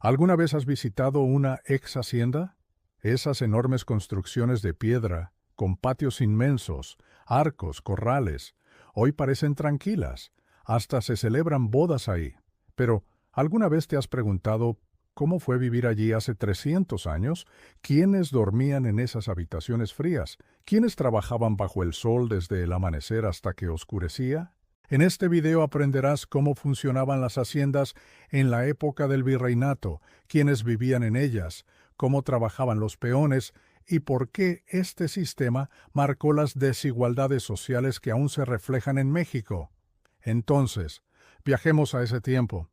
¿Alguna vez has visitado una ex hacienda? Esas enormes construcciones de piedra, con patios inmensos, arcos, corrales, hoy parecen tranquilas, hasta se celebran bodas ahí. Pero, ¿alguna vez te has preguntado cómo fue vivir allí hace 300 años? ¿Quiénes dormían en esas habitaciones frías? ¿Quiénes trabajaban bajo el sol desde el amanecer hasta que oscurecía? En este video aprenderás cómo funcionaban las haciendas en la época del virreinato, quiénes vivían en ellas, cómo trabajaban los peones y por qué este sistema marcó las desigualdades sociales que aún se reflejan en México. Entonces, viajemos a ese tiempo.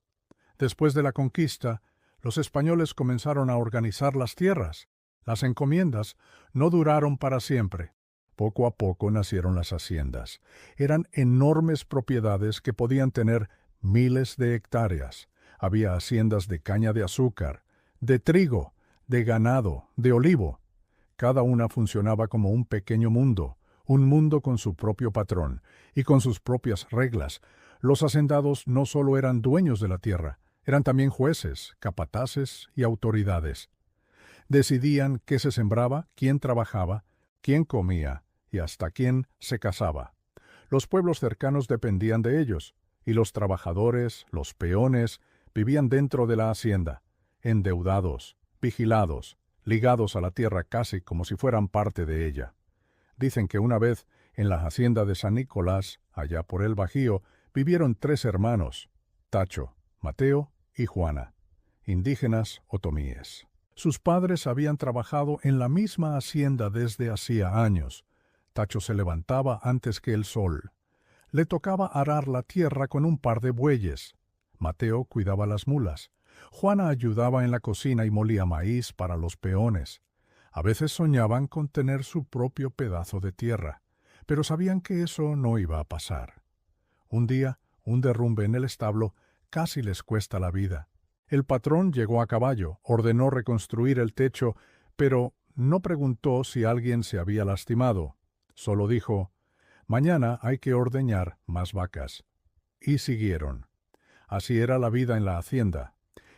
Después de la conquista, los españoles comenzaron a organizar las tierras. Las encomiendas no duraron para siempre. Poco a poco nacieron las haciendas. Eran enormes propiedades que podían tener miles de hectáreas. Había haciendas de caña de azúcar, de trigo, de ganado, de olivo. Cada una funcionaba como un pequeño mundo, un mundo con su propio patrón y con sus propias reglas. Los hacendados no solo eran dueños de la tierra, eran también jueces, capataces y autoridades. Decidían qué se sembraba, quién trabajaba, quién comía y hasta quién se casaba. Los pueblos cercanos dependían de ellos, y los trabajadores, los peones, vivían dentro de la hacienda, endeudados, vigilados, ligados a la tierra casi como si fueran parte de ella. Dicen que una vez, en la hacienda de San Nicolás, allá por el Bajío, vivieron 3 hermanos, Tacho, Mateo y Juana, indígenas otomíes. Sus padres habían trabajado en la misma hacienda desde hacía años. Tacho se levantaba antes que el sol. Le tocaba arar la tierra con un par de bueyes. Mateo cuidaba las mulas. Juana ayudaba en la cocina y molía maíz para los peones. A veces soñaban con tener su propio pedazo de tierra, pero sabían que eso no iba a pasar. Un día, un derrumbe en el establo casi les cuesta la vida. El patrón llegó a caballo, ordenó reconstruir el techo, pero no preguntó si alguien se había lastimado. Solo dijo, «Mañana hay que ordeñar más vacas». Y siguieron. Así era la vida en la hacienda.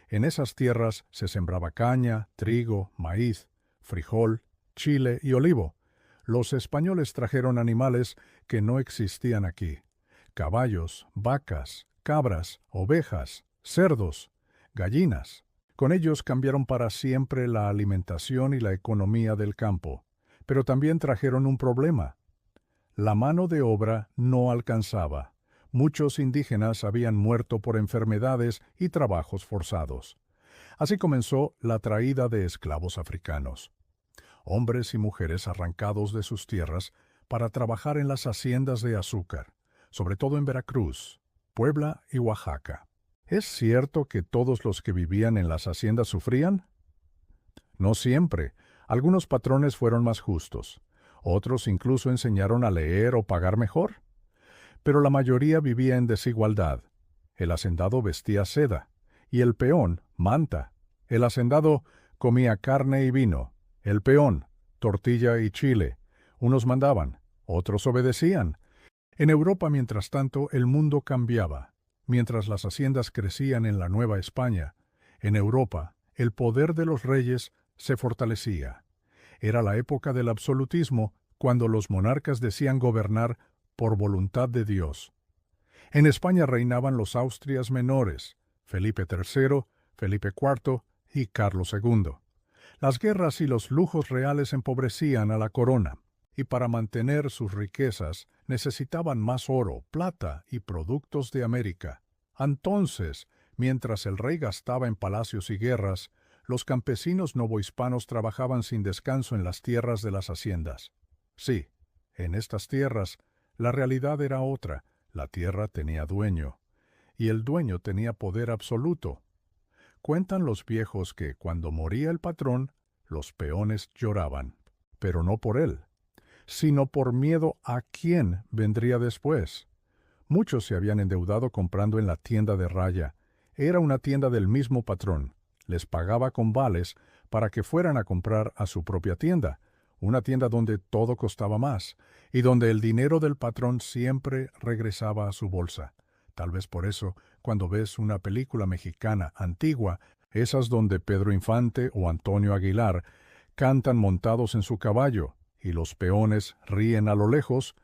En esas tierras se sembraba caña, trigo, maíz, frijol, chile y olivo. Los españoles trajeron animales que no existían aquí: caballos, vacas, cabras, ovejas, cerdos, gallinas. Con ellos cambiaron para siempre la alimentación y la economía del campo. Pero también trajeron un problema. La mano de obra no alcanzaba. Muchos indígenas habían muerto por enfermedades y trabajos forzados. Así comenzó la traída de esclavos africanos. Hombres y mujeres arrancados de sus tierras para trabajar en las haciendas de azúcar, sobre todo en Veracruz, Puebla y Oaxaca. ¿Es cierto que todos los que vivían en las haciendas sufrían? No siempre. Algunos patrones fueron más justos. Otros incluso enseñaron a leer o pagar mejor. Pero la mayoría vivía en desigualdad. El hacendado vestía seda, y el peón, manta. El hacendado comía carne y vino. El peón, tortilla y chile. Unos mandaban, otros obedecían. En Europa, mientras tanto, el mundo cambiaba. Mientras las haciendas crecían en la Nueva España, en Europa, el poder de los reyes se fortalecía. Era la época del absolutismo, cuando los monarcas decían gobernar por voluntad de Dios. En España reinaban los Austrias menores, Felipe III, Felipe IV y Carlos II. Las guerras y los lujos reales empobrecían a la corona, y para mantener sus riquezas necesitaban más oro, plata y productos de América. Entonces, mientras el rey gastaba en palacios y guerras, los campesinos novohispanos trabajaban sin descanso en las tierras de las haciendas. Sí, en estas tierras, la realidad era otra. La tierra tenía dueño, y el dueño tenía poder absoluto. Cuentan los viejos que, cuando moría el patrón, los peones lloraban, pero no por él, sino por miedo a quién vendría después. Muchos se habían endeudado comprando en la tienda de raya. Era una tienda del mismo patrón. Les pagaba con vales para que fueran a comprar a su propia tienda, una tienda donde todo costaba más, y donde el dinero del patrón siempre regresaba a su bolsa. Tal vez por eso, cuando ves una película mexicana antigua, esas donde Pedro Infante o Antonio Aguilar cantan montados en su caballo y los peones ríen a lo lejos,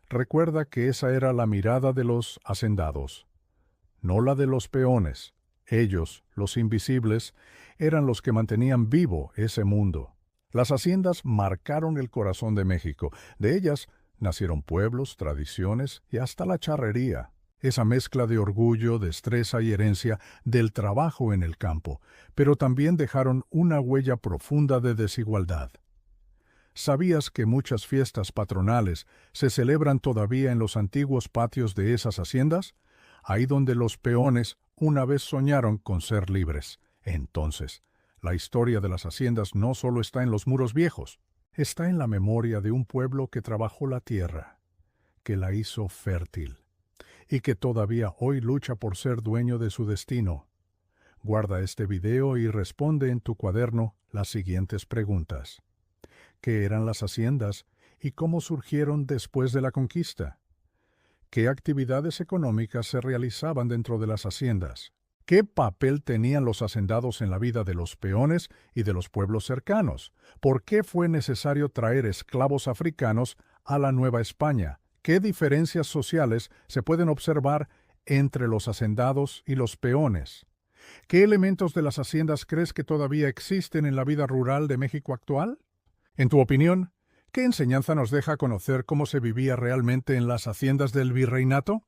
recuerda que esa era la mirada de los hacendados, no la de los peones. Ellos, los invisibles, eran los que mantenían vivo ese mundo. Las haciendas marcaron el corazón de México. De ellas nacieron pueblos, tradiciones y hasta la charrería. Esa mezcla de orgullo, destreza y herencia del trabajo en el campo, pero también dejaron una huella profunda de desigualdad. ¿Sabías que muchas fiestas patronales se celebran todavía en los antiguos patios de esas haciendas? Ahí donde los peones una vez soñaron con ser libres. Entonces, la historia de las haciendas no solo está en los muros viejos, está en la memoria de un pueblo que trabajó la tierra, que la hizo fértil, y que todavía hoy lucha por ser dueño de su destino. Guarda este video y responde en tu cuaderno las siguientes preguntas. ¿Qué eran las haciendas y cómo surgieron después de la conquista? ¿Qué actividades económicas se realizaban dentro de las haciendas? ¿Qué papel tenían los hacendados en la vida de los peones y de los pueblos cercanos? ¿Por qué fue necesario traer esclavos africanos a la Nueva España? ¿Qué diferencias sociales se pueden observar entre los hacendados y los peones? ¿Qué elementos de las haciendas crees que todavía existen en la vida rural de México actual? En tu opinión, ¿qué enseñanza nos deja conocer cómo se vivía realmente en las haciendas del virreinato?